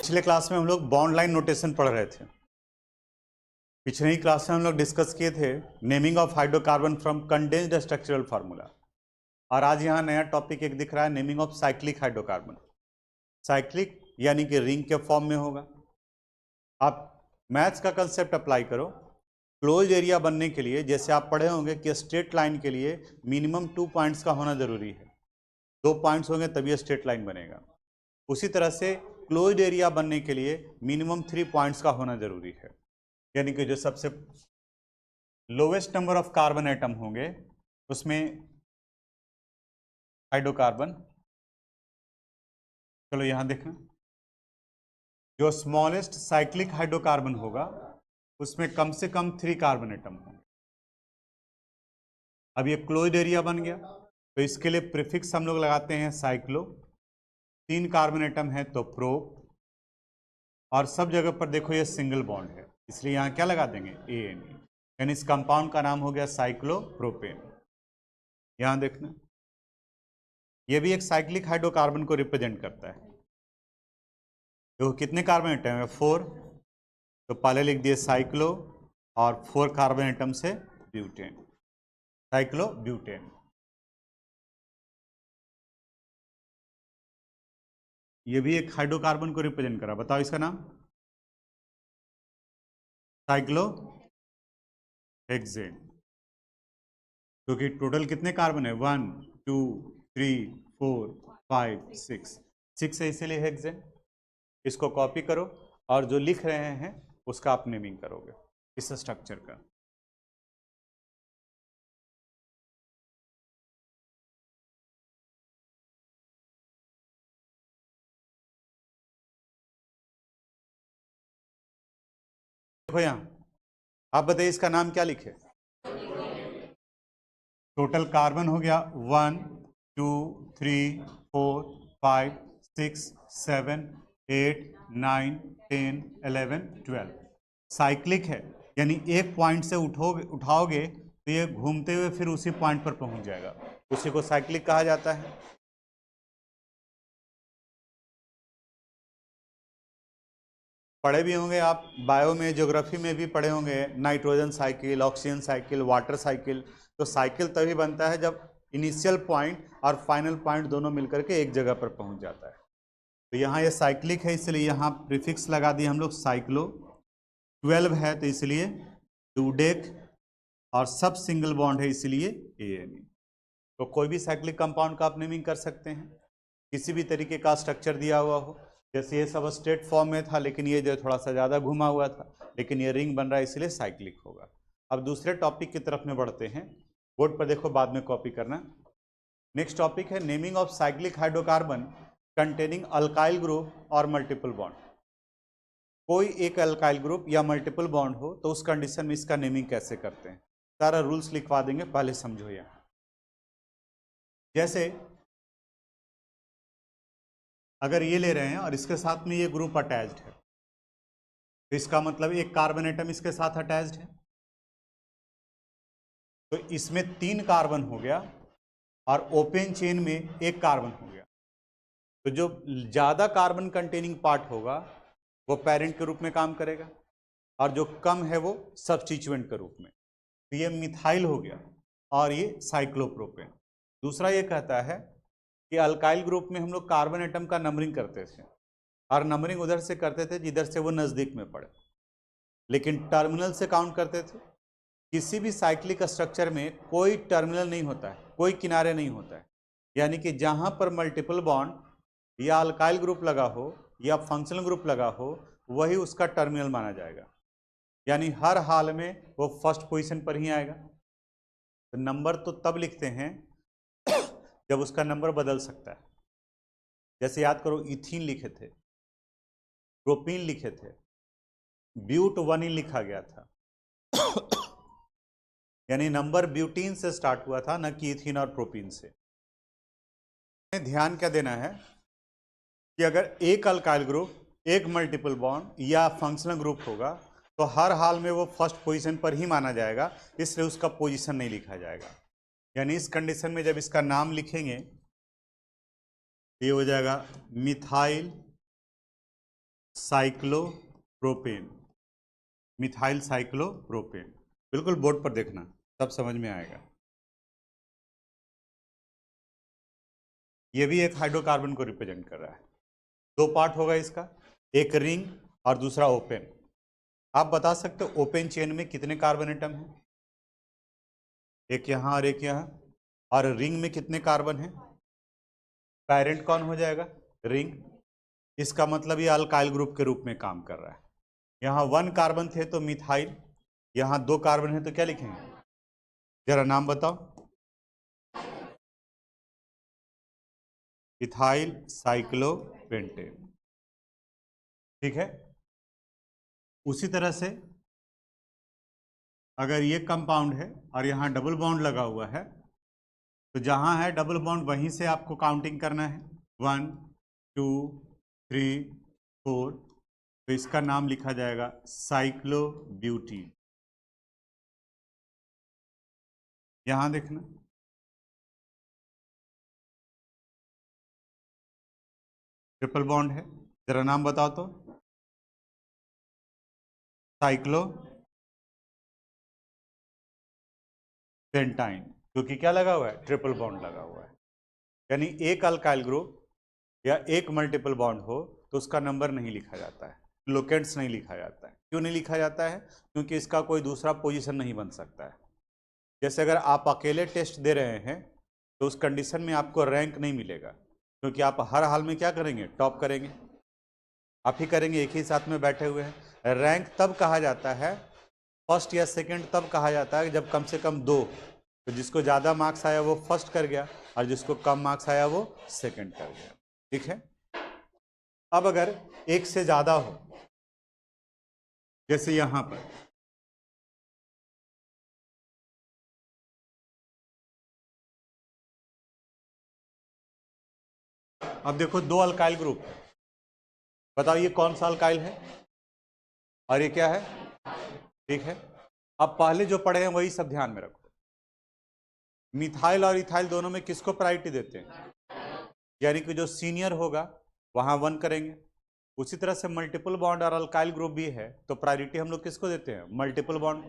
पिछले क्लास में हम लोग बॉन्ड लाइन नोटेशन पढ़ रहे थे। पिछले ही क्लास में हम लोग डिस्कस किए थे naming of hydrocarbon from condensed structural formula, और आज यहाँ नया टॉपिक एक दिख रहा है, naming of cyclic hydrocarbon. Cyclic यानी कि रिंग के फॉर्म में होगा। आप मैथ्स का कंसेप्ट अप्लाई करो। क्लोज एरिया बनने के लिए जैसे आप पढ़े होंगे कि स्ट्रेट लाइन के लिए मिनिमम 2 पॉइंट्स का होना जरूरी है, 2 पॉइंट्स होंगे तभी स्ट्रेट लाइन बनेगा। उसी तरह से क्लोज्ड एरिया बनने के लिए मिनिमम 3 पॉइंट्स का होना जरूरी है, यानी कि जो सबसे lowest number of carbon atom होंगे उसमें हाइड्रोकार्बन, चलो यहां देखना, जो स्मॉलेस्ट साइक्लिक हाइड्रोकार्बन होगा उसमें कम से कम 3 कार्बन एटम होंगे। अब ये क्लोज्ड एरिया बन गया तो इसके लिए प्रीफिक्स हम लोग लगाते हैं साइक्लो। 3 कार्बन एटम है तो प्रो, और सब जगह पर देखो ये सिंगल बॉन्ड है इसलिए यहाँ क्या लगा देंगे ANE, यानी इस कंपाउंड का नाम हो गया साइक्लोप्रोपेन। यहाँ देखना ये भी एक साइक्लिक हाइड्रोकार्बन को रिप्रेजेंट करता है। देखो कितने कार्बन एटम है, 4, तो पहले लिख दिए साइक्लो और 4 कार्बन एटम से ब्यूटेन, साइक्लो ब्यूटेन। ये भी एक हाइड्रोकार्बन को रिप्रेजेंट करा, बताओ इसका नाम, साइक्लो हेक्सेन। क्योंकि टोटल कितने कार्बन है, 1 2 3 4 5 6 है इसीलिए हेक्सेन। इसको कॉपी करो और जो लिख रहे हैं उसका आप नेमिंग करोगे इस स्ट्रक्चर का। देखो यहाँ आप बताइए इसका नाम क्या लिखे। टोटल कार्बन हो गया 1 2 3 4 5 6 7 8 9 10 11 12। साइक्लिक है यानी एक पॉइंट से उठाओगे तो ये घूमते हुए फिर उसी पॉइंट पर पहुंच जाएगा, उसी को साइक्लिक कहा जाता है। पढ़े भी होंगे आप, बायो में ज्योग्राफी में भी पढ़े होंगे, nitrogen cycle, oxygen cycle, water cycle. तो साइकिल तभी बनता है जब इनिशियल पॉइंट और फाइनल पॉइंट दोनों मिलकर के एक जगह पर पहुंच जाता है। तो यहाँ ये साइक्लिक है इसलिए यहाँ प्रीफिक्स लगा दिए हम लोग साइक्लो। 12 है तो इसलिए डूडेक, और सब सिंगल बॉन्ड है इसलिए ANE। तो कोई भी साइक्लिक कंपाउंड का आप नेमिंग कर सकते हैं, किसी भी तरीके का स्ट्रक्चर दिया हुआ हो। जैसे ये सब स्ट्रेट फॉर्म में था लेकिन ये जो थोड़ा सा ज़्यादा घुमा हुआ था, लेकिन ये रिंग बन रहा है इसलिए साइक्लिक होगा। अब दूसरे टॉपिक की तरफ में बढ़ते हैं, बोर्ड पर देखो बाद में कॉपी करना। नेक्स्ट टॉपिक है naming of cyclic hydrocarbon containing alkyl group और मल्टीपल बॉन्ड। कोई एक अल्काइल ग्रुप या मल्टीपल बॉन्ड हो तो उस कंडीशन में इसका नेमिंग कैसे करते हैं, सारा रूल्स लिखवा देंगे, पहले समझो। यहाँ जैसे अगर ये ले रहे हैं और इसके साथ में ये ग्रुप अटैच्ड है तो इसका मतलब एक कार्बन एटम इसके साथ अटैच्ड है, तो इसमें 3 कार्बन हो गया और ओपन चेन में एक कार्बन हो गया। तो जो ज़्यादा कार्बन कंटेनिंग पार्ट होगा वो पेरेंट के रूप में काम करेगा और जो कम है वो सब्स्टिट्यूएंट के रूप में। तो ये मिथाइल हो गया और ये साइक्लोप्रोपेन। दूसरा ये कहता है कि अल्काइल ग्रुप में हम लोग कार्बन एटम का नंबरिंग करते थे और नंबरिंग उधर से करते थे जिधर से वो नज़दीक में पड़े, लेकिन टर्मिनल से काउंट करते थे। किसी भी साइक्लिक स्ट्रक्चर में कोई टर्मिनल नहीं होता है, कोई किनारे नहीं होता है, यानी कि जहाँ पर मल्टीपल बॉन्ड या अल्काइल ग्रुप लगा हो या फंक्शनल ग्रुप लगा हो वही उसका टर्मिनल माना जाएगा, यानी हर हाल में वो फर्स्ट पोजीशन पर ही आएगा। तो नंबर तो तब लिखते हैं जब उसका नंबर बदल सकता है। जैसे याद करो इथीन लिखे थे, प्रोपीन लिखे थे, ब्यूट 1 ही लिखा गया था यानी नंबर ब्यूटीन से स्टार्ट हुआ था, न कि इथीन और प्रोपीन से। ध्यान क्या देना है कि अगर एक अल्काइल ग्रुप एक मल्टीपल बॉन्ड या फंक्शनल ग्रुप होगा तो हर हाल में वो फर्स्ट पोजीशन पर ही माना जाएगा, इसलिए उसका पोजीशन नहीं लिखा जाएगा। यानी इस कंडीशन में जब इसका नाम लिखेंगे ये हो जाएगा मिथाइल साइक्लोप्रोपेन, मिथाइल साइक्लोप्रोपेन। बिल्कुल बोर्ड पर देखना, तब समझ में आएगा। ये भी एक हाइड्रोकार्बन को रिप्रेजेंट कर रहा है। दो पार्ट होगा इसका, एक रिंग और दूसरा ओपन। आप बता सकते हो ओपन चेन में कितने कार्बन एटम हैं? एक यहाँ और एक यहाँ। और रिंग में कितने कार्बन हैं? पेरेंट कौन हो जाएगा? रिंग। इसका मतलब ये अल्काइल ग्रुप के रूप में काम कर रहा है। यहाँ 1 कार्बन थे तो मिथाइल, यहाँ 2 कार्बन है तो क्या लिखेंगे? जरा नाम बताओ। इथाइल साइक्लोपेंटेन, ठीक है। उसी तरह से अगर ये कंपाउंड है और यहाँ डबल बॉन्ड लगा हुआ है, तो जहाँ है डबल बॉन्ड वहीं से आपको काउंटिंग करना है। 1 2 3 4, तो इसका नाम लिखा जाएगा साइक्लोब्यूटीन। यहाँ देखना, ट्रिपल बॉन्ड है, जरा नाम बताओ तो। साइक्लो पेंटाइन, क्योंकि क्या लगा हुआ है? ट्रिपल बॉन्ड लगा हुआ है। यानी एक अल्काइल ग्रुप या एक मल्टीपल बॉन्ड हो तो उसका नंबर नहीं लिखा जाता है, लोकेंट्स नहीं लिखा जाता है। क्यों नहीं लिखा जाता है? क्योंकि इसका कोई दूसरा पोजीशन नहीं बन सकता है। जैसे अगर आप अकेले टेस्ट दे रहे हैं तो उस कंडीशन में आपको रैंक नहीं मिलेगा, क्योंकि आप हर हाल में क्या करेंगे? टॉप करेंगे, आप ही करेंगे, एक ही साथ में बैठे हुए हैं। रैंक तब कहा जाता है, फर्स्ट या सेकंड तब कहा जाता है जब कम से कम 2, तो जिसको ज़्यादा मार्क्स आया वो फर्स्ट कर गया और जिसको कम मार्क्स आया वो सेकंड कर गया, ठीक है। अब अगर एक से ज़्यादा हो, जैसे यहाँ पर अब देखो 2 अल्काइल ग्रुप है, बताओ ये कौन सा अल्काइल है और ये क्या है? ठीक है, अब पहले जो पढ़े हैं वही सब ध्यान में रखो। मिथाइल और इथाइल दोनों में किसको प्रायोरिटी देते हैं? यानी कि जो सीनियर होगा वहां 1 करेंगे। उसी तरह से मल्टीपल बॉन्ड और अल्काइल ग्रुप भी है तो प्रायोरिटी हम लोग किसको देते हैं? Multiple bond.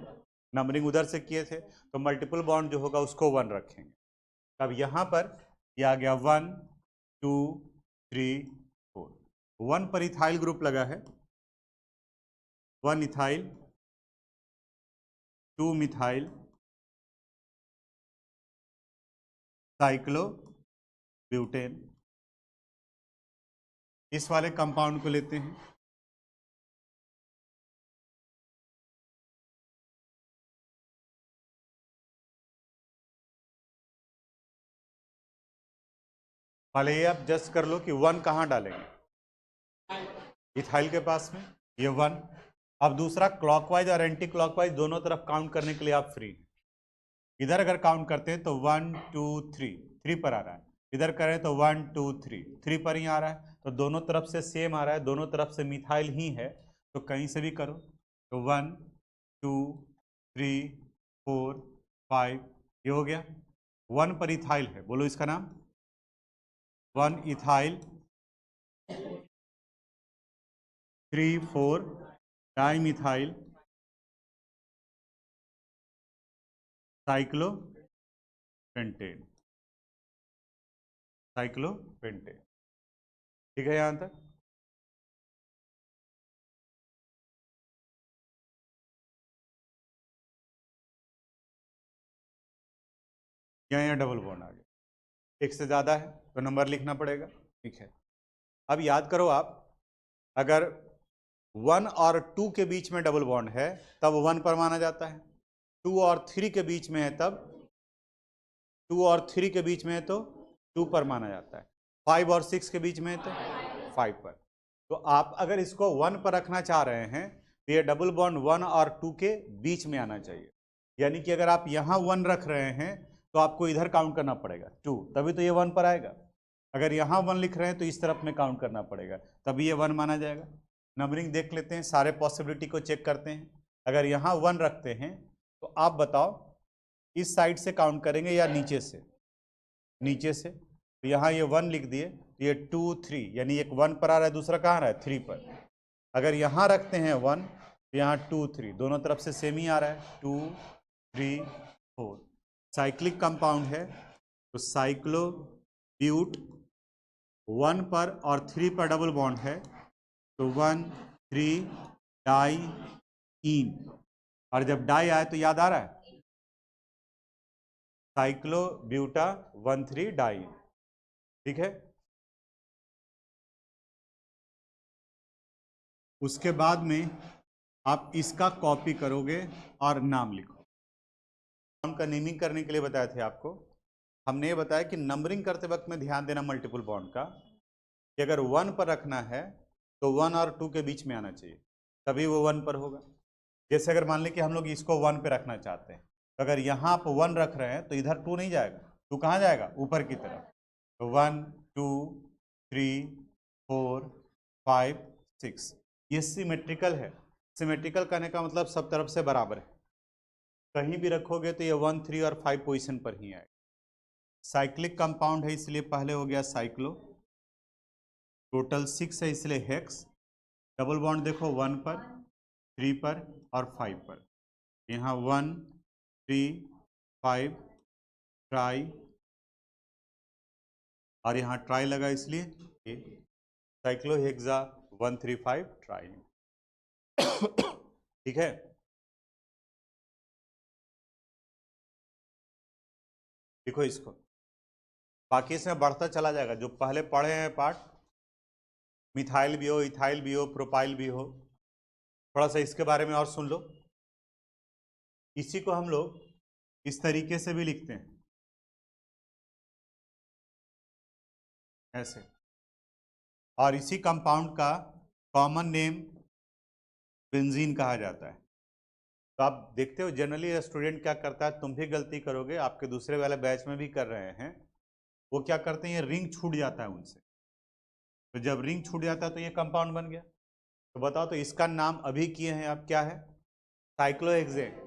नंबरिंग उधर से किए थे तो मल्टीपल बॉन्ड जो होगा उसको 1 रखेंगे। अब यहाँ पर यह आ गया 1 2 3 4, 1 पर इथाइल ग्रुप लगा है, 1 इथाइल 2 मिथाइल साइक्लोब्यूटेन। इस वाले कंपाउंड को लेते हैं, पहले ये आप जस्ट कर लो कि 1 कहाँ डालेंगे? इथाइल के पास में ये 1। अब दूसरा क्लॉकवाइज और एंटी क्लॉकवाइज दोनों तरफ काउंट करने के लिए आप फ्री। इधर अगर काउंट करते हैं तो 1 2 3 पर आ रहा है, इधर करें तो 1 2 3 पर ही आ रहा है, तो दोनों तरफ से सेम आ रहा है, दोनों तरफ से मिथाइल ही है, तो कहीं से भी करो। तो 1 2 3 4 5, ये हो गया। 1 पर इथाइल है, बोलो इसका नाम। 1 इथाइल 3 4 डाइमिथाइल साइक्लोपेंटेन, साइक्लोपेंटेन, ठीक है यहां तक। यहाँ डबल बॉन्ड आ गया, एक से ज़्यादा है तो नंबर लिखना पड़ेगा, ठीक है। अब याद करो आप, अगर 1 और 2 के बीच में डबल बॉन्ड है तब 1 पर माना जाता है, 2 और 3 के बीच में है तब 2 और 3 के बीच में है तो 2 पर माना जाता है, 5 और 6 के बीच में है तो 5 पर। तो आप अगर इसको 1 पर रखना चाह रहे हैं तो ये डबल बॉन्ड 1 और 2 के बीच में आना चाहिए। यानी कि अगर आप यहाँ 1 रख रहे हैं तो आपको इधर काउंट करना पड़ेगा 2, तभी तो ये 1 पर आएगा। अगर यहाँ 1 लिख रहे हैं तो इस तरफ में काउंट करना पड़ेगा, तभी ये 1 माना जाएगा। नंबरिंग देख लेते हैं, सारे पॉसिबिलिटी को चेक करते हैं। अगर यहाँ 1 रखते हैं तो आप बताओ इस साइड से काउंट करेंगे या नीचे से? नीचे से, तो यहाँ ये 1 लिख दिए, तो ये 2 3, यानी एक 1 पर आ रहा है, दूसरा कहाँ आ रहा है? 3 पर। अगर यहाँ रखते हैं 1, तो यहाँ 2 3 दोनों तरफ से सेम ही आ रहा है, 2 3 4। साइक्लिक कंपाउंड है तो साइक्लो ब्यूट 1 पर और 3 पर डबल बॉन्ड है तो 1 3 डाई इन। और जब डाई आए तो याद आ रहा है साइक्लो ब्यूटा 1 3 डाई। ठीक है, उसके बाद में आप इसका कॉपी करोगे और नाम लिखो। नाम का नेमिंग करने के लिए बताए थे आपको, हमने ये बताया कि नंबरिंग करते वक्त में ध्यान देना मल्टीपल बॉन्ड का, कि अगर 1 पर रखना है तो 1 और 2 के बीच में आना चाहिए, तभी वो 1 पर होगा। जैसे अगर मान लें कि हम लोग इसको 1 पे रखना चाहते हैं, तो अगर यहाँ आप 1 रख रहे हैं तो इधर 2 नहीं जाएगा, 2 कहाँ जाएगा, ऊपर की तरफ। तो 1 2 3 4 5 6, ये सिमेट्रिकल है। सिमेट्रिकल कहने का मतलब सब तरफ से बराबर है, कहीं भी रखोगे तो ये 1 3 और 5 पोजीशन पर ही आएगा। साइक्लिक कंपाउंड है इसलिए पहले हो गया साइक्लो, टोटल 6 है इसलिए हेक्स। डबल बॉन्ड देखो 1 पर 3 पर और 5 पर, यहाँ 1 3 5 ट्राई, और यहाँ ट्राई लगा इसलिए साइक्लोहेक्सा 135 ट्राई। ठीक है, देखो इसको, बाकी इसमें बढ़ता चला जाएगा। जो पहले पढ़े हैं पार्ट, मिथाइल भी हो, इथाइल भी हो, प्रोपाइल भी हो, थोड़ा सा इसके बारे में और सुन लो। इसी को हम लोग इस तरीके से भी लिखते हैं, ऐसे। और इसी कंपाउंड का कॉमन नेम बेंजीन कहा जाता है। तो आप देखते हो जनरली स्टूडेंट क्या करता है, तुम भी गलती करोगे, आपके दूसरे वाले बैच में भी कर रहे हैं, वो क्या करते हैं, ये रिंग छूट जाता है उनसे। तो जब रिंग छूट जाता है तो ये कंपाउंड बन गया। तो बताओ, तो इसका नाम अभी किए हैं आप, क्या है, साइक्लोहेक्सेन।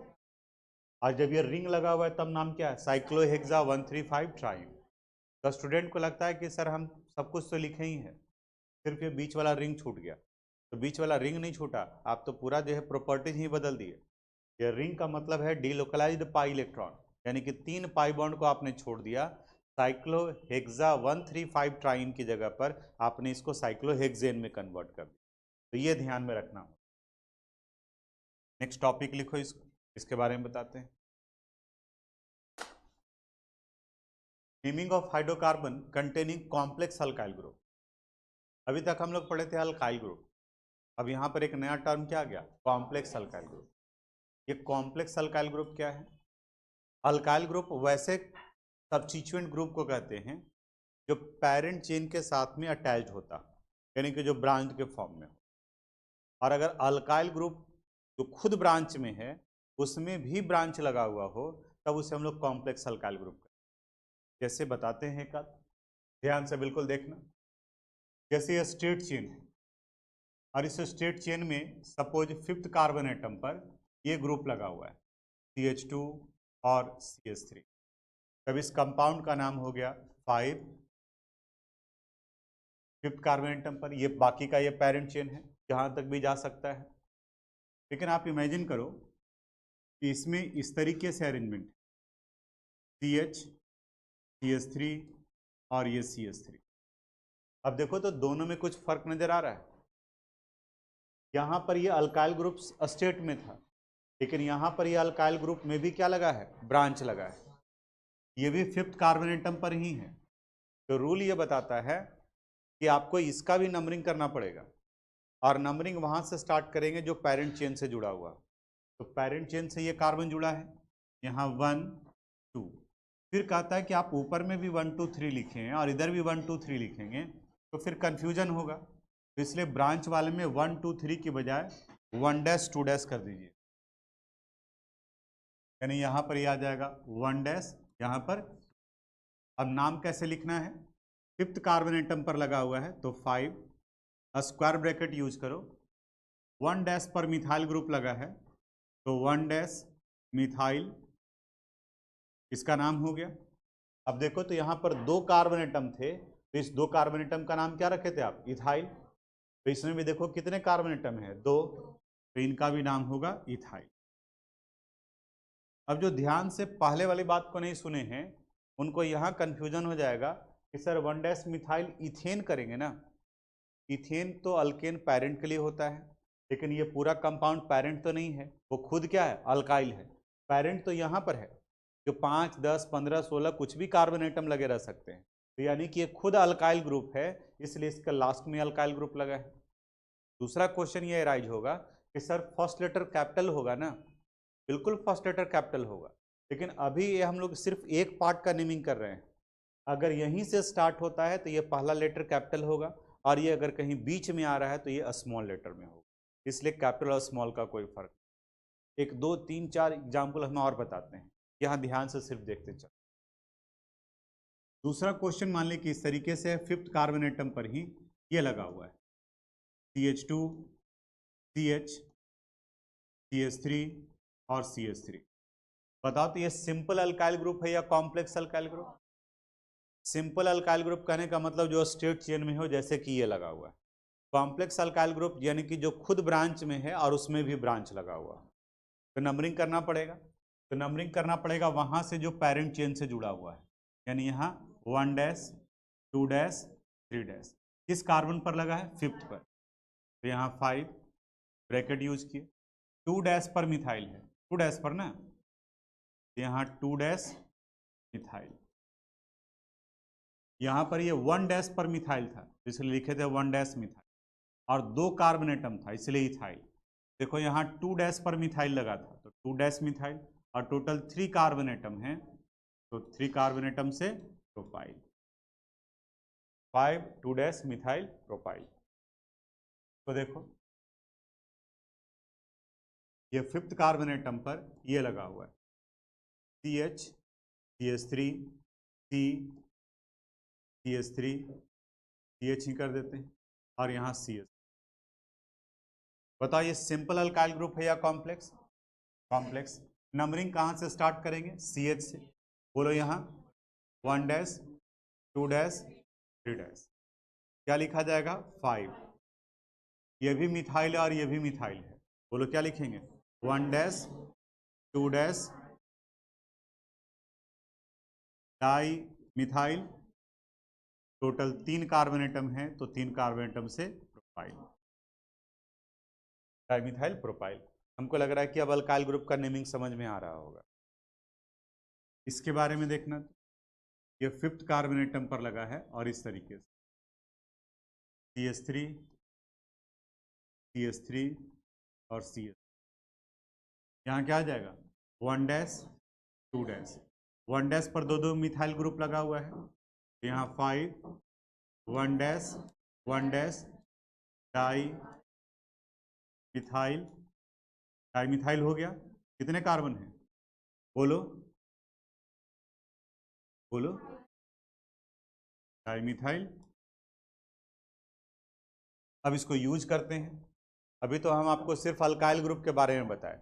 और जब ये रिंग लगा हुआ है तब नाम क्या है, साइक्लोहेक्सा 135 ट्राई। तो स्टूडेंट को लगता है कि सर हम सब कुछ तो लिखे ही है, सिर्फ ये बीच वाला रिंग छूट गया। तो बीच वाला रिंग नहीं छूटा, आप तो पूरा जो है प्रॉपर्टीज ही बदल दिए। ये रिंग का मतलब है डीलोकलाइज्ड पाई इलेक्ट्रॉन, यानी कि 3 पाई बॉन्ड को आपने छोड़ दिया। साइक्लोहेक्सा 135 ट्राइन की जगह पर आपने इसको साइक्लोहेक्सेन में कन्वर्ट कर दिया। तो ये ध्यान में रखना हो। नेक्स्ट टॉपिक लिखो, इसके बारे में बताते हैं। Naming of hydrocarbon containing complex alkyl group. अभी तक हम लोग पढ़े थे अल्काइल ग्रुप, अब यहाँ पर एक नया टर्म क्या आ गया, कॉम्प्लेक्स अल्काइल ग्रुप। ये कॉम्प्लेक्स अल्काइल ग्रुप क्या है, अल्काइल ग्रुप वैसे सब्स्टिट्यूएंट ग्रुप को कहते हैं जो पेरेंट चेन के साथ में अटैच्ड होता, यानी कि जो ब्रांच के फॉर्म में हो। और अगर अल्काइल ग्रुप जो खुद ब्रांच में है उसमें भी ब्रांच लगा हुआ हो, तब उसे हम लोग कॉम्प्लेक्स अल्काइल ग्रुप कहते हैं। जैसे बताते हैं एक आध, ध्यान से बिल्कुल देखना। जैसे ये स्ट्रेट चेन है, और इस स्ट्रेट चेन में सपोज 5th कार्बन एटम पर ये ग्रुप लगा हुआ है CH2 और CH3, तब इस कंपाउंड का नाम हो गया 5th कार्बन एटम पर। ये बाकी का ये पेरेंट चेन है, जहाँ तक भी जा सकता है। लेकिन आप इमेजिन करो कि इसमें इस तरीके से अरेंजमेंट, CH CH3 और ये CH3। अब देखो तो दोनों में कुछ फर्क नजर आ रहा है। यहाँ पर ये अल्काइल ग्रुप स्टेट में था, लेकिन यहाँ पर ये अल्काइल ग्रुप में भी क्या लगा है, ब्रांच लगा है। ये भी 5th कार्बन एटम पर ही है। तो रूल ये बताता है कि आपको इसका भी नंबरिंग करना पड़ेगा, और नंबरिंग वहाँ से स्टार्ट करेंगे जो पेरेंट चेन से जुड़ा हुआ। तो पेरेंट चेन से ये कार्बन जुड़ा है, यहाँ 1 2, फिर कहता है कि आप ऊपर में भी 1 2 3 लिखें और इधर भी 1 2 3 लिखेंगे तो फिर कन्फ्यूजन होगा। तो इसलिए ब्रांच वाले में 1 2 3 की बजाय 1 डैश 2 डैश कर दीजिए, यानी यहाँ पर ये आ जाएगा 1 डैश यहाँ पर। अब नाम कैसे लिखना है, 5th कार्बन एटम पर लगा हुआ है तो 5 स्क्वायर ब्रैकेट यूज करो, 1 डैश पर मिथाइल ग्रुप लगा है तो 1 डैश मिथाइल, इसका नाम हो गया। अब देखो तो यहाँ पर 2 कार्बन एटम थे, तो इस 2 कार्बन एटम का नाम क्या रखे थे आप, इथाइल। तो इसमें भी देखो कितने कार्बन एटम है, 2, तो इनका भी नाम होगा इथाइल। अब जो ध्यान से पहले वाली बात को नहीं सुने हैं उनको यहाँ कंफ्यूजन हो जाएगा कि सर 1 मिथाइल इथेन करेंगे ना। इथेन तो अल्केन पैरेंट के लिए होता है, लेकिन ये पूरा कंपाउंड पैरेंट तो नहीं है, वो खुद क्या है, अल्काइल है। पैरेंट तो यहाँ पर है, जो 5, 10, 15, 16 कुछ भी कार्बन एटम लगे रह सकते हैं। तो यानी कि ये खुद अल्काइल ग्रुप है, इसलिए इसका लास्ट में अल्काइल ग्रुप लगा है। दूसरा क्वेश्चन ये राइज होगा कि सर फर्स्ट लेटर कैपिटल होगा ना। बिल्कुल फर्स्ट लेटर कैपिटल होगा, लेकिन अभी ये हम लोग सिर्फ एक पार्ट का नेमिंग कर रहे हैं। अगर यहीं से स्टार्ट होता है तो ये पहला लेटर कैपिटल होगा, और ये अगर कहीं बीच में आ रहा है तो ये स्मॉल लेटर में होगा। इसलिए कैपिटल और स्मॉल का कोई फर्क। 1, 2, 3, 4 एग्जाम्पल हम और बताते हैं, यहाँ ध्यान से सिर्फ देखते चलो। दूसरा क्वेश्चन मान लीजिए कि इस तरीके से 5th कार्बन एटम पर ही ये लगा हुआ है, CH2, CH, CH3 और CH3। बताओ तो ये सिंपल अल्काइल ग्रुप है या complex alkyl group? Simple alkyl group कहने का मतलब जो स्ट्रेट चेन में हो, जैसे कि ये लगा हुआ है। कॉम्प्लेक्स अल्काइल ग्रुप यानी कि जो खुद ब्रांच में है और उसमें भी ब्रांच लगा हुआ। तो नंबरिंग करना पड़ेगा, तो नंबरिंग करना पड़ेगा वहां से जो पेरेंट चेन से जुड़ा हुआ है, यानी यहाँ 1 2 3 किस कार्बन पर लगा है, 5th पर। तो यहाँ 5 ब्रैकेट यूज किए, 2 पर मिथाइल है, 2 पर ना, यहाँ 2 मिथाइल। यहाँ पर ये 1 पर मिथाइल था, इसलिए लिखे थे 1 मिथाइल, और 2 कार्बन एटम था इसलिए इथाइल। देखो यहाँ 2 पर मिथाइल लगा था तो 2 मिथाइल, और टोटल 3 कार्बन एटम है तो 3 कार्बन एटम से प्रोपाइल, 5 2 मिथाइल प्रोपाइल। तो देखो ये 5th कार्बन एटम पर ये लगा हुआ है, CH, CH3, C, CH3, CH ही कर देते हैं, और यहाँ CH। बताओ ये सिंपल अल्काइल ग्रुप है या कॉम्प्लेक्स? कॉम्प्लेक्स। नंबरिंग कहाँ से स्टार्ट करेंगे, CH से। बोलो यहाँ 1 2 3 क्या लिखा जाएगा, 5। ये भी मिथाइल है और ये भी मिथाइल है, बोलो क्या लिखेंगे, 1 2 di methyl. Total 3 carbon atom है तो 3 कार्बन एटम से प्रोपाइल, डाइमिथाइल प्रोपाइल। हमको लग रहा है कि अब अल्काइल ग्रुप का नेमिंग समझ में आ रहा होगा। इसके बारे में देखना, ये 5th कार्बन एटम पर लगा है और इस तरीके से CH3, CH3 और CH। यहाँ क्या आ जाएगा, 1 2 1 पर 2 मिथाइल ग्रुप लगा हुआ है, यहाँ 5 1 1 डाई मिथाइल, डाई मिथाइल हो गया। कितने कार्बन है, बोलो बोलो, डाई मिथाइल। अब इसको यूज करते हैं। अभी तो हम आपको सिर्फ अल्काइल ग्रुप के बारे में बताए,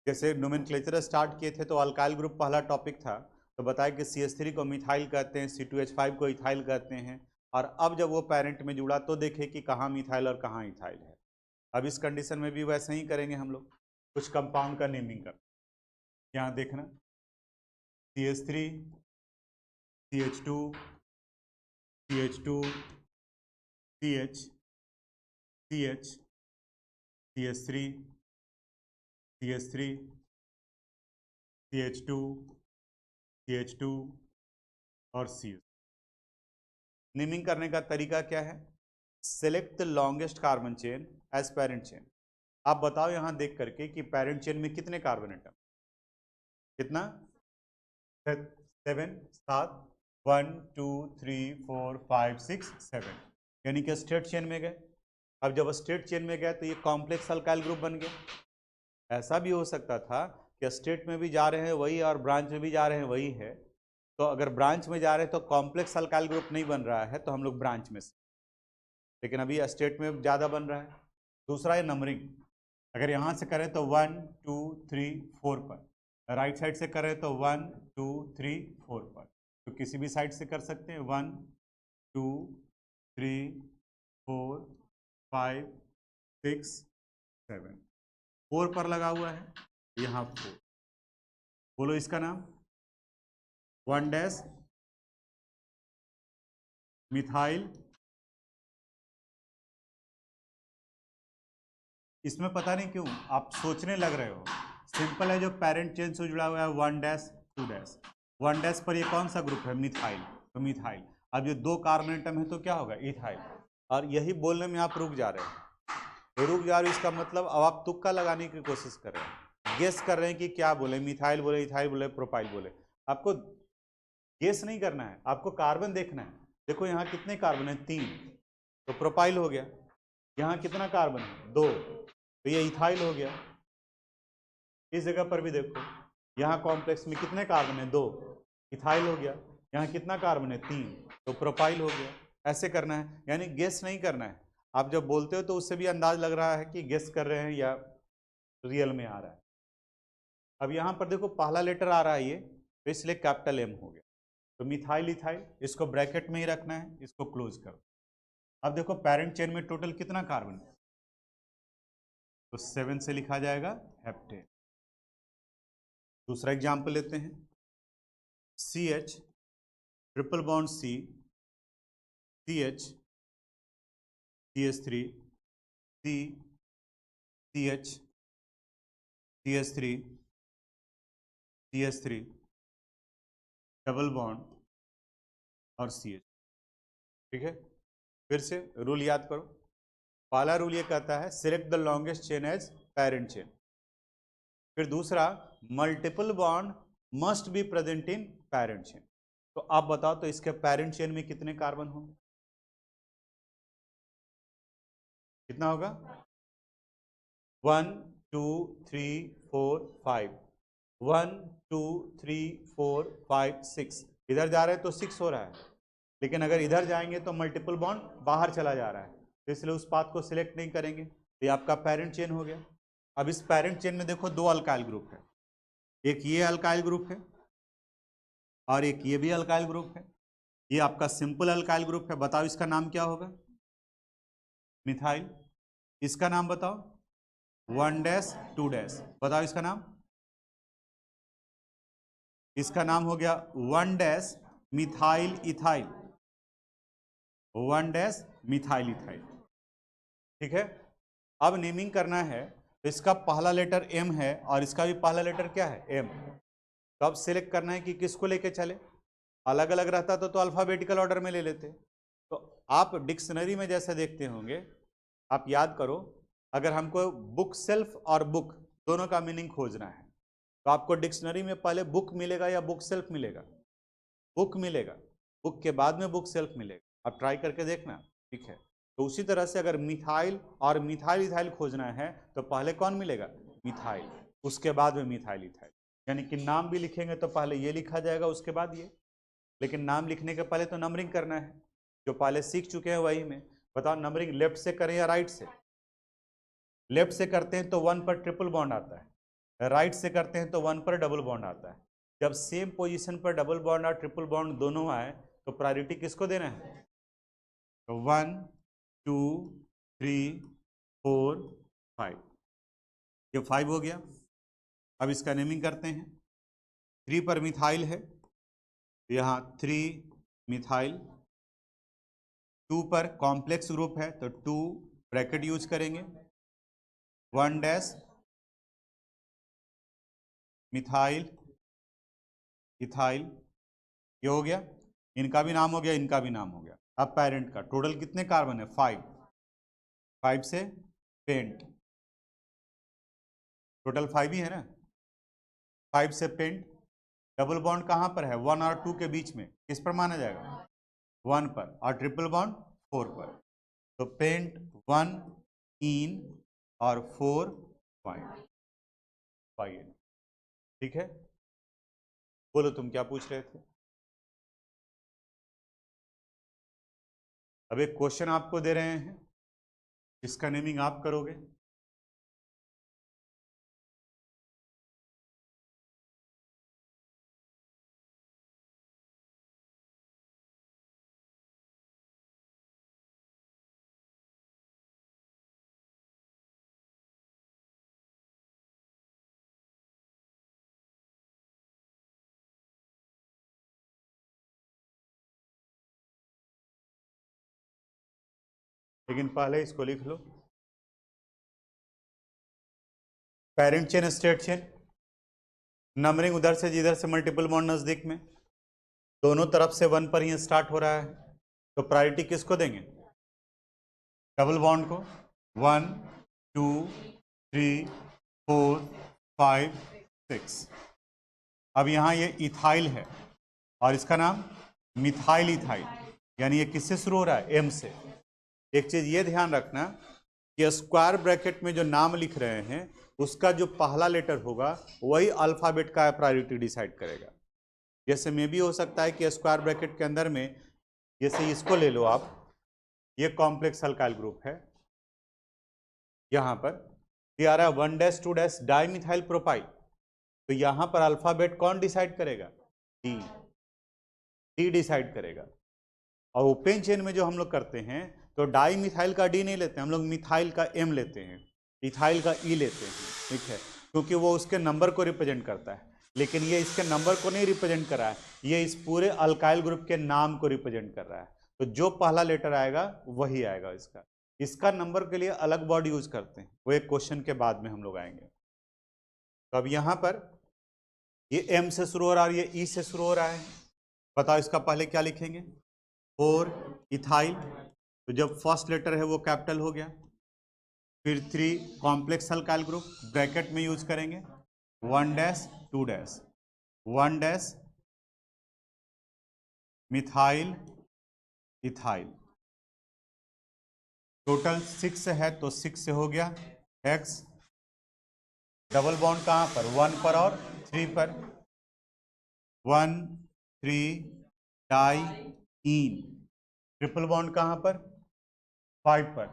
जैसे नोमेनक्लेचर स्टार्ट किए थे तो अल्काइल ग्रुप पहला टॉपिक था, तो बताया कि CH3 को मिथाइल कहते हैं, C2H5 को इथाइल कहते हैं। और अब जब वो पेरेंट में जुड़ा तो देखे कि कहाँ मिथाइल और कहाँ इथाइल है। अब इस कंडीशन में भी वैसे ही करेंगे हम लोग, कुछ कंपाउंड का नेमिंग कर। यहाँ देखना CH3, CH2, CH2, CH, CH, CH3, CH3, CH2, CH2 और CH। नेमिंग करने का तरीका क्या है, select the longest carbon chain as parent chain. आप बताओ यहाँ देख करके कि पेरेंट चेन में कितने कार्बन एटम, कितना, 7, 7, 1 2 3 4 5 6 7, यानी कि स्ट्रेट चेन में गए। अब जब स्ट्रेट चेन में गए तो ये कॉम्प्लेक्स अल्काइल ग्रुप बन गया। ऐसा भी हो सकता था कि स्ट्रेट में भी जा रहे हैं वही और ब्रांच में भी जा रहे हैं वही है, तो अगर ब्रांच में जा रहे हैं तो कॉम्प्लेक्स अल्काइल ग्रुप नहीं बन रहा है तो हम लोग ब्रांच में से, लेकिन अभी स्टेट में ज़्यादा बन रहा है। दूसरा है नंबरिंग, अगर यहाँ से करें तो 1 2 3 4 पर, राइट साइड से करें तो 1 2 3 4 पर, तो किसी भी साइड से कर सकते हैं, 1 2 3 4 5 6 7, 4 पर लगा हुआ है, यहाँ 4। बोलो इसका नाम 1 डैश मिथाइल। इसमें पता नहीं क्यों आप सोचने लग रहे हो, सिंपल है, जो पेरेंट चेन से जुड़ा हुआ है 1 डैश 2 डैश। 1 डैश पर ये कौन सा ग्रुप है? मिथाइल, तो मिथाइल। अब ये 2 कार्बन एटम है तो क्या होगा? इथाइल। और यही बोलने में आप रुक जा रहे हैं, तो रुक जा रहे हो, इसका मतलब अब आप तुक्का लगाने की कोशिश कर रहे हैं, गेस कर रहे हैं कि क्या बोले, मिथाइल बोले, इथाइल बोले, प्रोपाइल बोले। आपको गेस नहीं करना है, आपको कार्बन देखना है। देखो यहाँ कितने कार्बन है? 3, तो प्रोपाइल हो गया। यहाँ कितना कार्बन है? 2, तो ये इथाइल हो गया। इस जगह पर भी देखो, यहाँ कॉम्प्लेक्स में कितने कार्बन है? 2, इथाइल हो गया। यहाँ कितना कार्बन है? 3, तो प्रोपाइल हो गया। ऐसे करना है, यानी गेस नहीं करना है। आप जब बोलते हो तो उससे भी अंदाज लग रहा है कि गेस कर रहे हैं या रियल में आ रहा है। अब यहाँ पर देखो पहला लेटर आ रहा है ये, तो इसलिए कैपिटल एम हो गया। तो मिथाइल इथाइल, इसको ब्रैकेट में ही रखना है, इसको क्लोज करो। अब देखो पेरेंट चेन में टोटल कितना कार्बन है? तो 7 से लिखा जाएगा हेप्टेन। दूसरा एग्जाम्पल लेते हैं, CH triple bond C, CH CH3 C, CH CH3 CH3 double bond और CH। ठीक है, फिर से रूल याद करो। पहला रूल ये कहता है select the longest chain as parent chain. फिर दूसरा, multiple bond must be present in parent chain. तो आप बताओ तो इसके पेरेंट चेन में कितने कार्बन होंगे? कितना होगा? 1 2 3 4 5, 1 2 3 4 5 6। इधर जा रहे हैं तो 6 हो रहा है, लेकिन अगर इधर जाएंगे तो मल्टीपल बॉन्ड बाहर चला जा रहा है, तो इसलिए उस पाथ को सिलेक्ट नहीं करेंगे। तो ये आपका पेरेंट चेन हो गया। अब इस पेरेंट चेन में देखो 2 अल्काइल ग्रुप है, एक ये अल्काइल ग्रुप है और एक ये भी अल्काइल ग्रुप है। ये आपका सिंपल अल्काइल ग्रुप है। बताओ इसका नाम क्या होगा? मिथाइल। इसका नाम बताओ? 1 डैश 2 डैश। बताओ इसका नाम? इसका नाम हो गया 1 dash methyl ethyl, 1 dash methyl ethyl. ठीक है, अब नेमिंग करना है, तो इसका पहला लेटर M है और इसका भी पहला लेटर क्या है? M। तो अब सिलेक्ट करना है कि किसको लेके चले। अलग अलग रहता तो अल्फाबेटिकल ऑर्डर में ले लेते। तो आप डिक्शनरी में जैसे देखते होंगे, आप याद करो, अगर हमको बुक सेल्फ और बुक दोनों का मीनिंग खोजना है, तो आपको डिक्शनरी में पहले बुक मिलेगा या बुक सेल्फ मिलेगा? बुक मिलेगा, बुक के बाद में बुक सेल्फ मिलेगा। आप ट्राई करके देखना, ठीक है। तो उसी तरह से अगर मिथाइल और मिथाइल इथाइल खोजना है तो पहले कौन मिलेगा? मिथाइल, उसके बाद में मिथाइल इथाइल। यानी कि नाम भी लिखेंगे तो पहले ये लिखा जाएगा, उसके बाद ये। लेकिन नाम लिखने के पहले तो नंबरिंग करना है, जो पहले सीख चुके हैं वही में। बताओ नंबरिंग लेफ्ट से करें या राइट से? लेफ्ट से करते हैं तो 1 पर ट्रिपल बॉन्ड आता है, राइट से करते हैं तो 1 पर डबल बॉन्ड आता है। जब सेम पोजीशन पर डबल बॉन्ड और ट्रिपल बॉन्ड दोनों आए तो प्रायोरिटी किसको देना है? तो 1 2 3 4 5, ये 5 हो गया। अब इसका नेमिंग करते हैं। 3 पर मिथाइल है, यहाँ 3 मिथाइल। 2 पर कॉम्प्लेक्स ग्रुप है तो 2 ब्रैकेट यूज करेंगे। 1 डैश मिथाइल इथाइल, ये हो गया। इनका भी नाम हो गया, इनका भी नाम हो गया। अब पेरेंट का टोटल कितने कार्बन है? 5। 5 से पेंट, टोटल 5 ही है ना। 5 से पेंट, डबल बॉन्ड कहाँ पर है? 1 और 2 के बीच में, किस पर माना जाएगा? 1 पर। और ट्रिपल बॉन्ड 4 पर, तो पेंट 1 इन और 4 पॉइंट। ठीक है, बोलो तुम क्या पूछ रहे थे? अब एक क्वेश्चन आपको दे रहे हैं, इसका नेमिंग आप करोगे। लेकिन पहले इसको लिख लो। Parent chain, straight chain, numbering उधर से जिधर से मल्टीपल बॉन्ड नजदीक में, दोनों तरफ से 1 पर ही स्टार्ट हो रहा है, तो प्रायोरिटी किसको देंगे? डबल बॉन्ड को। 1 2 3 4 5 6। अब यहाँ ये इथाइल है और इसका नाम मिथाइल इथाइल, यानी ये किससे शुरू हो रहा है? एम से। एक चीज ये ध्यान रखना कि स्क्वायर ब्रैकेट में जो नाम लिख रहे हैं उसका जो पहला लेटर होगा वही अल्फाबेट का प्रायोरिटी डिसाइड करेगा। जैसे में भी हो सकता है कि स्क्वायर ब्रैकेट के अंदर में, जैसे इसको ले लो आप, ये कॉम्प्लेक्स अल्काइल ग्रुप है, यहाँ पर दिया रहा है 1 2 डाइमिथाइल प्रोपाइल, तो यहाँ पर अल्फाबेट कौन डिसाइड करेगा? डी डिसाइड करेगा। और ओपन चेन में जो हम लोग करते हैं तो डाई मिथाइल का डी नहीं लेते, हम लोग मिथाइल का एम लेते हैं, इथाइल का ई लेते हैं, ठीक है, क्योंकि वो उसके नंबर को रिप्रेजेंट करता है। लेकिन ये इसके नंबर को नहीं रिप्रेजेंट कर रहा है, ये इस पूरे अल्काइल ग्रुप के नाम को रिप्रेजेंट कर रहा है। तो जो पहला लेटर आएगा वही आएगा इसका। इसका नंबर के लिए अलग वर्ड यूज करते हैं, वो एक क्वेश्चन के बाद में हम लोग आएंगे। तो अब यहाँ पर ये एम से शुरू हो रहा है और ये ई से शुरू हो रहा है, बताओ इसका पहले क्या लिखेंगे? 4 इथाइल, तो जब फर्स्ट लेटर है वो कैपिटल हो गया, फिर 3 कॉम्प्लेक्स अल्काइल ग्रुप, ब्रैकेट में यूज करेंगे 1 2 1 मिथाइल इथाइल, टोटल 6 है तो 6 से हो गया एक्स। डबल बॉन्ड कहाँ पर? 1 पर और 3 पर, 1 3 डाई इन। ट्रिपल बॉन्ड कहाँ पर? 5 पर,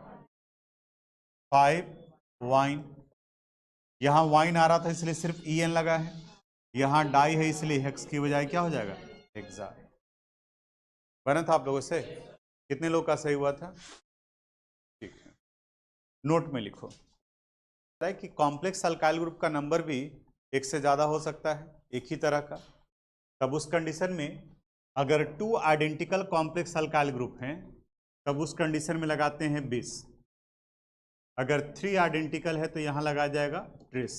5 वाइन, यहाँ वाइन आ रहा था इसलिए सिर्फ ई एन लगा है, यहाँ डाई है इसलिए हेक्स की बजाय क्या हो जाएगा? हेक्सा। बना था आप लोगों से? कितने लोग का सही हुआ था? ठीक है, नोट में लिखो कि कॉम्प्लेक्स अल्काइल ग्रुप का नंबर भी एक से ज्यादा हो सकता है, एक ही तरह का। तब उस कंडीशन में अगर 2 आइडेंटिकल कॉम्प्लेक्स अल्काइल ग्रुप हैं तब उस कंडीशन में लगाते हैं 20। अगर 3 आइडेंटिकल है तो यहां लगा जाएगा ट्रिस,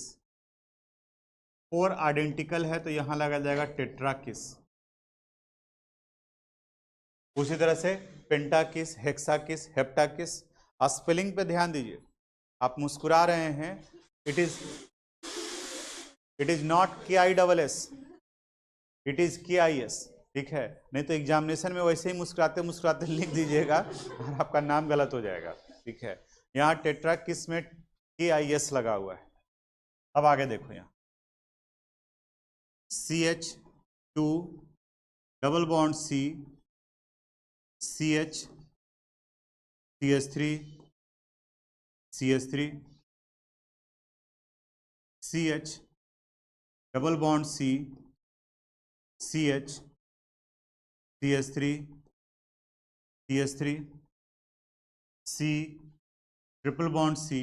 4 आइडेंटिकल है तो यहां लगा जाएगा टेट्राकिस, उसी तरह से पेंटाकिस, हेक्साकिस, हेप्टाकिस। स्पेलिंग पे ध्यान दीजिए, आप मुस्कुरा रहे हैं, it is not KISS, it is KIS, ठीक है? नहीं तो एग्जामिनेशन में वैसे ही मुस्कुराते मुस्कुराते लिख दीजिएगा और आपका नाम गलत हो जाएगा, ठीक है? यहाँ टेट्राकिस में KIS लगा हुआ है। अब आगे देखो, यहाँ CH2 double bond C, CH CH3 CH3, CH double bond C, CH CH3 CH3, C triple bond C,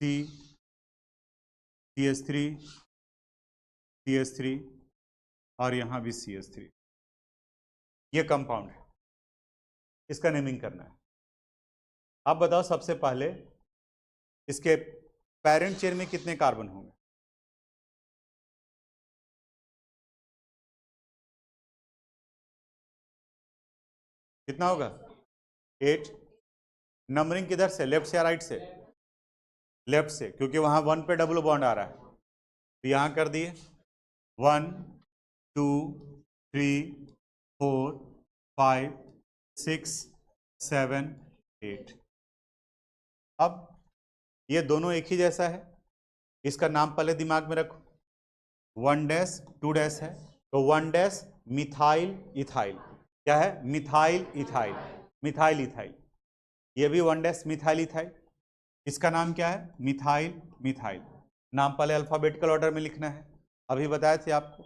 C CH3 CH3 और यहाँ भी CH3। ये कंपाउंड है, इसका नेमिंग करना है। आप बताओ सबसे पहले इसके पेरेंट चेन में कितने कार्बन होंगे? कितना होगा? 8। नंबरिंग किधर से, लेफ्ट से या राइट से? लेफ्ट से, क्योंकि वहां 1 पे डबल बॉन्ड आ रहा है, तो यहां कर दिए 1 2 3 4 5 6 7 8। अब ये दोनों एक ही जैसा है, इसका नाम पहले दिमाग में रखो, 1 2 है, तो 1 मिथाइल इथाइल। क्या है? Methyl ethyl, methyl ethyl. ये भी 1 मिथाइल इथाइल, इसका नाम क्या है? Methyl methyl. नाम पहले अल्फाबेटिकल ऑर्डर में लिखना है, अभी बताए थे आपको।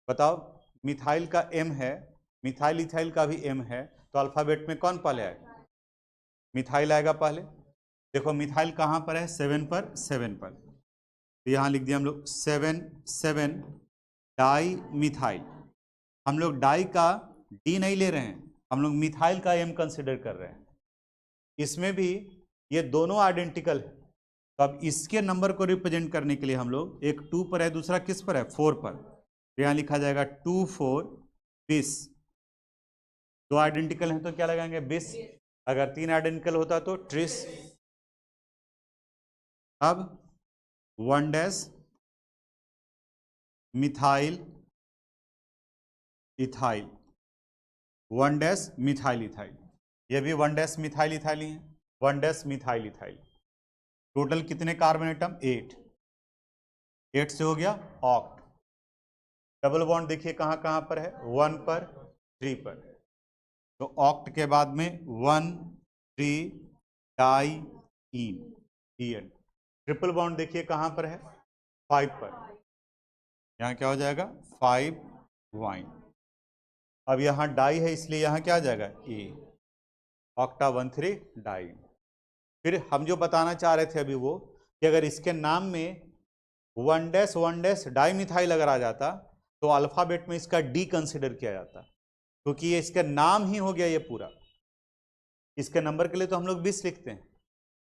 बताओ, मिथाइल का M है, मिथाइल इथाइल का भी M है, तो अल्फाबेट में कौन पहले आएगा? मिथाइल आएगा पहले। देखो मिथाइल कहाँ पर है? 7 पर, 7 पर, तो यहाँ लिख दिया हम लोग 7 डाई मिथाइल। हम लोग डाई का D नहीं ले रहे हैं, हम लोग मिथाइल का M कंसिडर कर रहे हैं, इसमें भी ये दोनों आइडेंटिकल है। तो अब इसके नंबर को रिप्रेजेंट करने के लिए हम लोग, एक 2 पर है, दूसरा किस पर है, 4 पर, तो यहाँ लिखा जाएगा 2 4 20। दो आइडेंटिकल हैं तो क्या लगाएंगे, 20। अगर 3 आइडेंटिकल होता तो 30। अब 1 मिथाइल इथाइल, 1 मिथाइल इथाइल, ये भी 1 मिथाइल इथाइल ही है, 1 मिथाइल इथाइल। टोटल कितने कार्बन एटम, 8। 8 से हो गया ऑक्ट। डबल बॉन्ड देखिए कहाँ कहाँ पर है, 1 पर, 3 पर, तो ऑक्ट के बाद में 1 3 डाई इन। ट्रिपल बॉन्ड देखिए कहाँ पर है, 5 पर, यहाँ क्या हो जाएगा 5 वाइन। अब यहाँ डाई है इसलिए यहाँ क्या आ जाएगा, ए, ऑक्टा 1 3 डाई। फिर हम जो बताना चाह रहे थे अभी वो, कि अगर इसके नाम में 1 डाई मिथाइल अगर आ जाता तो अल्फाबेट में इसका डी कंसिडर किया जाता, क्योंकि ये इसका नाम ही हो गया ये पूरा। इसके नंबर के लिए तो हम लोग 20 लिखते हैं,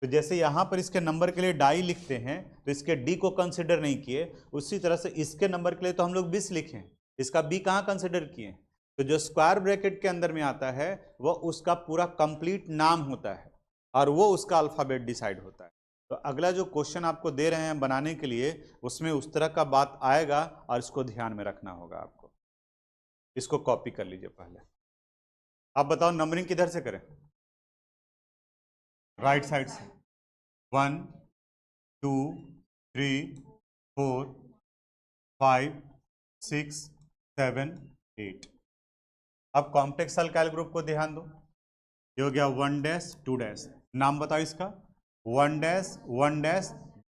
तो जैसे यहाँ पर इसके नंबर के लिए डाई लिखते हैं तो इसके डी को कंसिडर नहीं किए, उसी तरह से इसके नंबर के लिए तो हम लोग 20 लिखें, इसका बी कहाँ कंसिडर किए। तो जो स्क्वायर ब्रैकेट के अंदर में आता है वह उसका पूरा कंप्लीट नाम होता है और वो उसका अल्फाबेट डिसाइड होता है। तो अगला जो क्वेश्चन आपको दे रहे हैं बनाने के लिए, उसमें उस तरह का बात आएगा और इसको ध्यान में रखना होगा आपको। इसको कॉपी कर लीजिए पहले। आप बताओ नंबरिंग किधर से करें, राइट साइड से। 1 2 3 4 5 6 7 8। अब कॉम्प्लेक्स अल्काइल ग्रुप को ध्यान दो, ये हो गया 1 2। नाम बताओ इसका, 1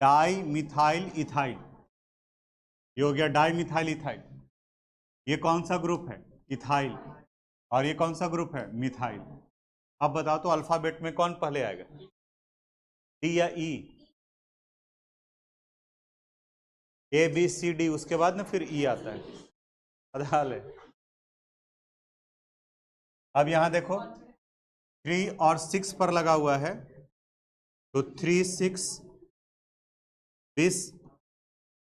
डाई मिथाइल इथाइल, ये हो गया डाई मिथाइल इथाइल। ये कौन सा ग्रुप है, इथाइल, और ये कौन सा ग्रुप है, मिथाइल। अब बताओ तो अल्फाबेट में कौन पहले आएगा, डी या ई, ए बी सी डी, उसके बाद ना फिर ई आता है, अदाल है। अब यहां देखो 3 और 6 पर लगा हुआ है, तो 3 6 20,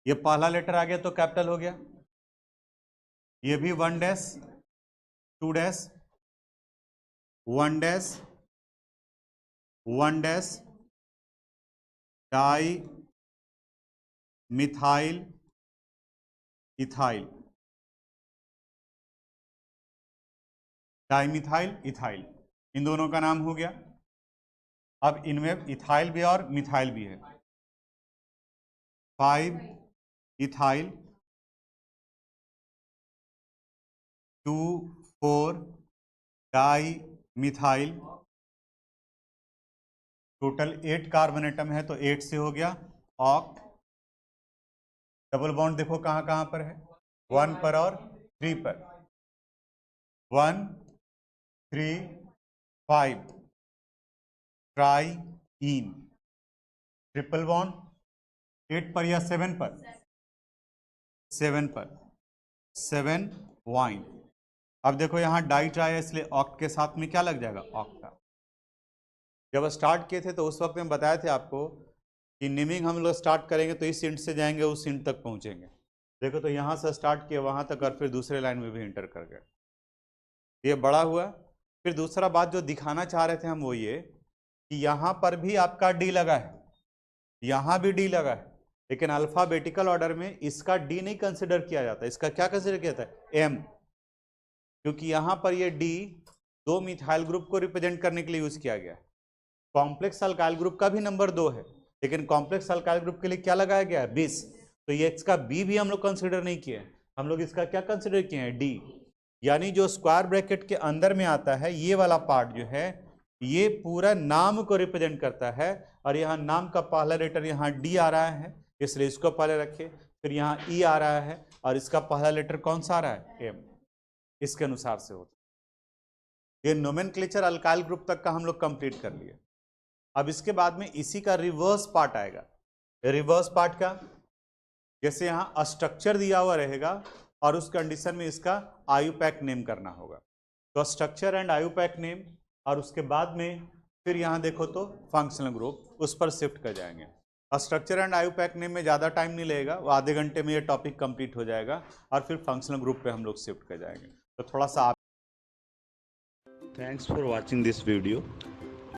ये पहला लेटर आ गया तो कैपिटल हो गया। ये भी 1 2 1 di methyl ethyl, dimethyl ethyl, इन दोनों का नाम हो गया। अब इनमें इथाइल भी और मिथाइल भी है, 5 ethyl 2 4 di methyl, total 8 carbon atom है, तो 8 से हो गया ऑक्ट। डबल बॉन्ड देखो कहाँ कहाँ पर है, 1 पर और 3 पर, 1 3 5 ट्राई इन। ट्रिपल बॉन्ड 8 पर या 7 पर, 7 पर, 7 वाइन। अब देखो यहाँ डाई ट्राई है इसलिए ऑक्ट के साथ में क्या लग जाएगा, ऑक्टा। जब स्टार्ट किए थे तो उस वक्त में बताए थे आपको कि नेमिंग हम लोग स्टार्ट करेंगे तो इस इंट से जाएंगे उस इंट तक पहुंचेंगे। देखो तो यहाँ से स्टार्ट किए वहाँ तक और फिर दूसरे लाइन में भी इंटर कर गए, ये बड़ा हुआ। फिर दूसरा बात जो दिखाना चाह रहे थे हम वो ये कि यहाँ पर भी आपका डी लगा है, यहाँ भी डी लगा है, लेकिन अल्फाबेटिकल ऑर्डर में इसका डी नहीं कंसिडर किया जाता, इसका क्या कंसिडर किया जाता है, एम, क्योंकि यहाँ पर ये डी 2 मिथाइल ग्रुप को रिप्रेजेंट करने के लिए यूज किया गया है। कॉम्प्लेक्स अल्काइल ग्रुप का भी नंबर 2 है, लेकिन कॉम्प्लेक्स अल्काइल ग्रुप के लिए क्या लगाया गया है, 20। तो ये इसका बी भी हम लोग कंसिडर नहीं किए, हम लोग इसका क्या कंसिडर किए हैं, डी। यानी जो स्क्वायर ब्रैकेट के अंदर में आता है ये वाला पार्ट जो है ये पूरा नाम को रिप्रेजेंट करता है, और यहाँ नाम का पहला लेटर यहाँ डी आ रहा है इसलिए इसको पहले रखे, फिर यहाँ ई आ रहा है और इसका पहला लेटर कौन सा आ रहा है, एम। इसके अनुसार से होता है। ये नोमेनक्लेचर अल्काइल ग्रुप तक का हम लोग कंप्लीट कर लिए। अब इसके बाद में इसी का रिवर्स पार्ट आएगा। रिवर्स पार्ट का जैसे यहाँ स्ट्रक्चर दिया हुआ रहेगा और उस कंडीशन में इसका आयुपैक नेम करना होगा, तो स्ट्रक्चर एंड आयुपैक नेम, और उसके बाद में फिर यहाँ देखो तो फंक्शनल ग्रुप, उस पर शिफ्ट कर जाएंगे। और स्ट्रक्चर एंड आईयूपैक नेम में ज़्यादा टाइम नहीं लगेगा, वो आधे घंटे में ये टॉपिक कंप्लीट हो जाएगा और फिर फंक्शनल ग्रुप पे हम लोग शिफ्ट कर जाएंगे। तो थोड़ा सा Thanks for watching this video.